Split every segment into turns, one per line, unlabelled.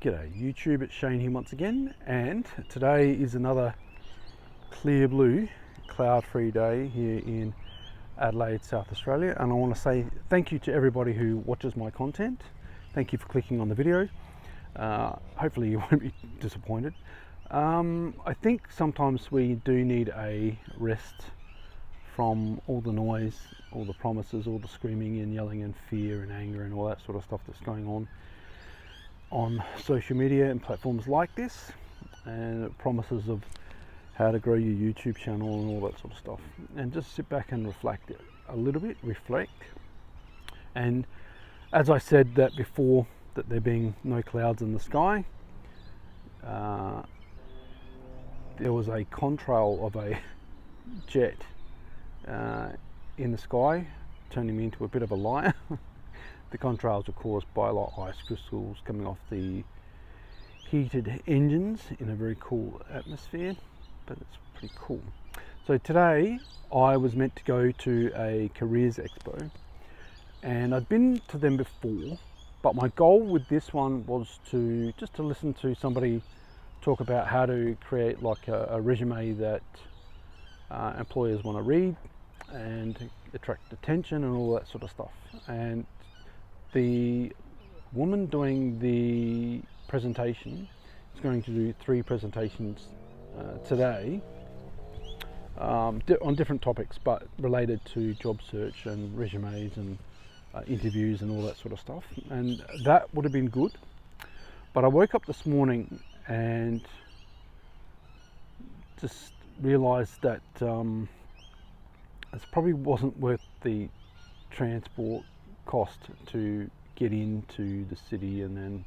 G'day YouTube, it's Shane here once again, and today is another clear blue cloud free day here in Adelaide, South Australia, and I want to say thank you to everybody who watches my content. Thank you for clicking on the video. Hopefully you won't be disappointed. I think sometimes we do need a rest from all the noise, all the promises, all the screaming and yelling and fear and anger and all that sort of stuff that's going on social media and platforms like this, and promises of how to grow your YouTube channel and all that sort of stuff, and just sit back and reflect a little bit, and as I said that before, that there being no clouds in the sky, there was a contrail of a jet in the sky, turning me into a bit of a liar. The contrails are caused by like ice crystals coming off the heated engines in a very cool atmosphere, but it's pretty cool. So today I was meant to go to a careers expo, and I'd been to them before, but my goal with this one was to listen to somebody talk about how to create like a resume that employers want to read and attract attention and all that sort of stuff. And the woman doing the presentation is going to do 3 presentations today on different topics, but related to job search and resumes and interviews and all that sort of stuff, and that would have been good. But I woke up this morning and just realized that it probably wasn't worth the transport cost to get into the city and then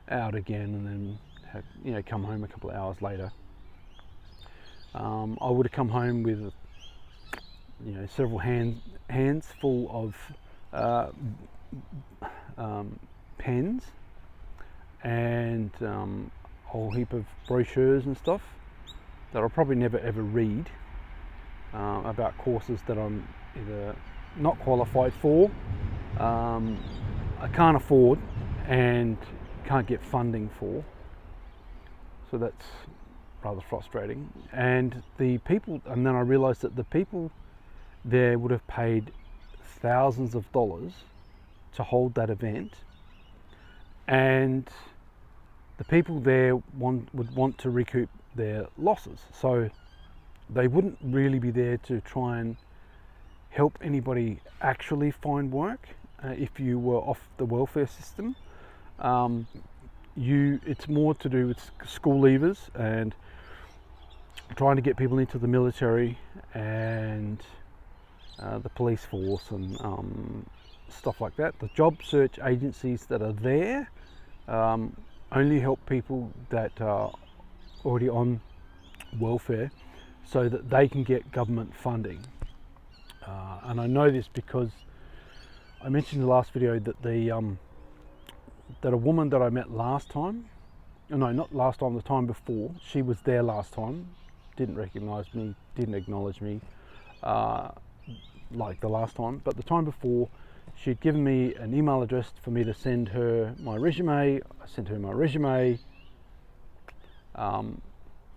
out again, and then have, come home a couple of hours later. I would have come home with several hands full of pens and a whole heap of brochures and stuff that I'll probably never ever read, about courses that I'm either not qualified for, I can't afford, and can't get funding for. So that's rather frustrating. And then I realized that the people there would have paid thousands of dollars to hold that event, and the people there would want to recoup their losses. So they wouldn't really be there to try and help anybody actually find work. If you were off the welfare system, it's more to do with school leavers and trying to get people into the military and the police force and stuff like that. The job search agencies that are there only help people that are already on welfare so that they can get government funding. And I know this because I mentioned in the last video that that a woman that I met last time, no, not last time, the time before, she was there last time, didn't recognize me, didn't acknowledge me like the last time, but the time before she'd given me an email address for me to send her my resume. I sent her my resume. A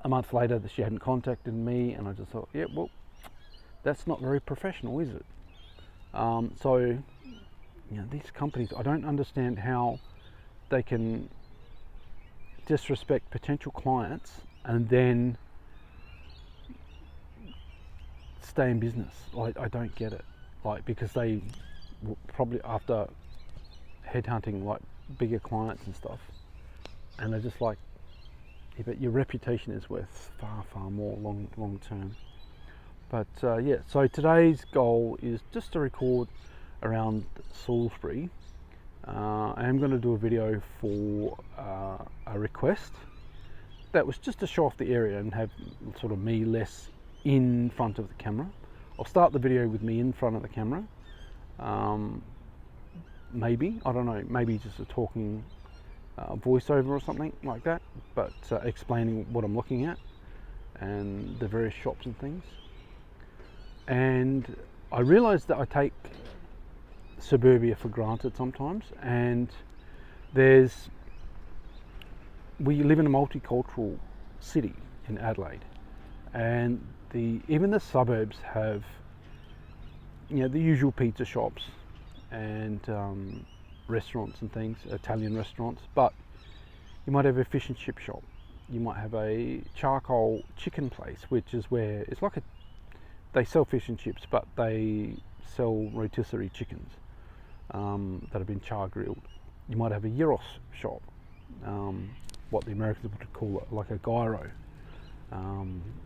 month later she hadn't contacted me, and I just thought, yeah, well, that's not very professional, is it? So these companies, I don't understand how they can disrespect potential clients and then stay in business. I don't get it. Because they were probably after headhunting like bigger clients and stuff, and they're just like, yeah, but your reputation is worth far more long term. But so today's goal is just to record around Salisbury. I am going to do a video for a request that was just to show off the area and have sort of me less in front of the camera. I'll start the video with me in front of the camera, maybe, I don't know, maybe just a talking voiceover or something like that, but explaining what I'm looking at and the various shops and things. And I realized that I take suburbia for granted sometimes, and there's we live in a multicultural city in Adelaide, and even the suburbs have, you know, the usual pizza shops and restaurants and things, Italian restaurants, but you might have a fish and chip shop. You might have a charcoal chicken place, which is where it's like they sell fish and chips, but they sell rotisserie chickens that have been char grilled. You might have a gyros shop, what the Americans would call it, like a gyro,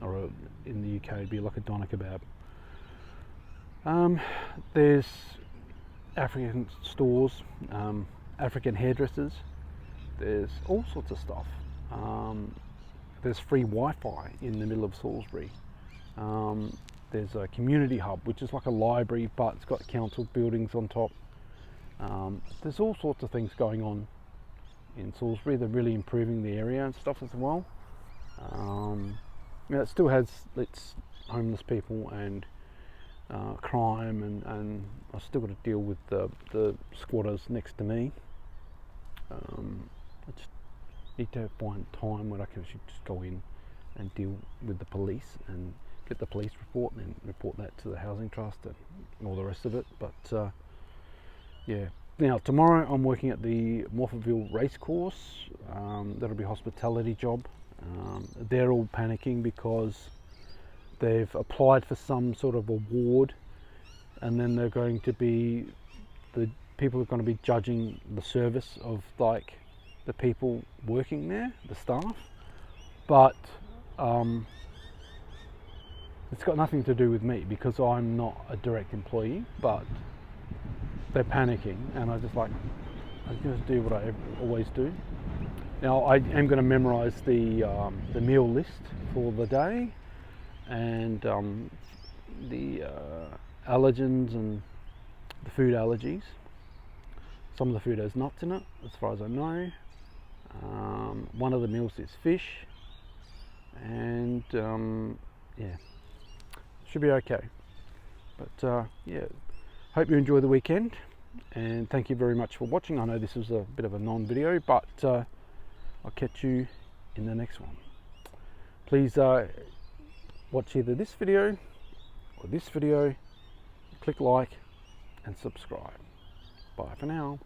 or in the UK it'd be like a doner kebab. There's African stores, African hairdressers. There's all sorts of stuff. There's free Wi-Fi in the middle of Salisbury. There's a community hub, which is like a library, but it's got council buildings on top. There's all sorts of things going on in Salisbury. They're really improving the area and stuff as well. It still has its homeless people and crime, and I've still got to deal with the squatters next to me. I just need to find time when I can actually just go in and deal with the police and get the police report and then report that to the housing trust and all the rest of it. But yeah, now tomorrow I'm working at the Morphettville Racecourse. That'll be a hospitality job. They're all panicking because they've applied for some sort of award, and then they're going to be, the people are going to be judging the service of like the people working there, the staff, but it's got nothing to do with me because I'm not a direct employee. But they're panicking, and I just do what I always do. Now I am going to memorise the meal list for the day, and the allergens and the food allergies. Some of the food has nuts in it, as far as I know. One of the meals is fish, and yeah, should be okay. But yeah, hope you enjoy the weekend, and thank you very much for watching. I know this was a bit of a non-video, but I'll catch you in the next one. Please watch either this video or this video, click like and subscribe. Bye for now.